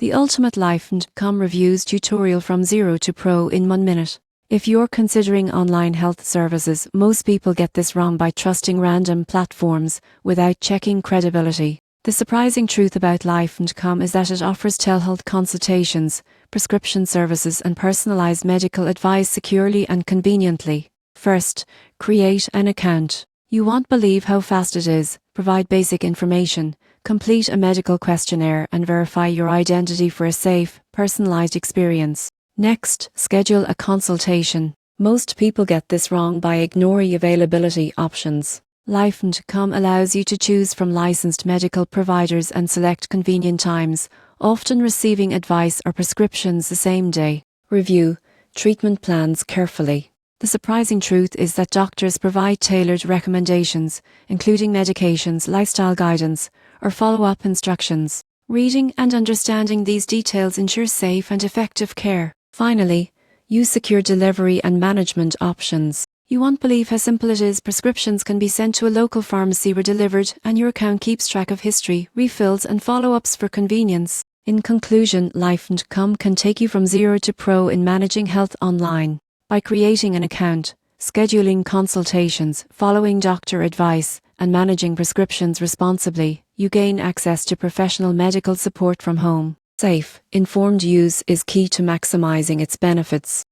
the ultimate LifeMDcom reviews tutorial from zero to pro in 1 minute. If you're considering online health services, most people get this wrong by trusting random platforms without checking credibility. The surprising truth about LifeMDcom is that it offers telehealth consultations, prescription services and personalized medical advice securely and conveniently. First, create an account. You won't believe how fast it is. Provide basic information, complete a medical questionnaire and verify your identity for a safe, personalized experience. Next, schedule a consultation. Most people get this wrong by ignoring availability options. LifeMDcom allows you to choose from licensed medical providers and select convenient times, often receiving advice or prescriptions the same day. Review treatment plans carefully. The surprising truth is that doctors provide tailored recommendations, including medications, lifestyle guidance, or follow-up instructions. Reading and understanding these details ensures safe and effective care. Finally, use secure delivery and management options. You won't believe how simple it is. Prescriptions can be sent to a local pharmacy or delivered, and your account keeps track of history, refills, and follow-ups for convenience. In conclusion, LifeMDcom can take you from zero to pro in managing health online. By creating an account, scheduling consultations, following doctor advice, and managing prescriptions responsibly, you gain access to professional medical support from home. Safe, informed use is key to maximizing its benefits.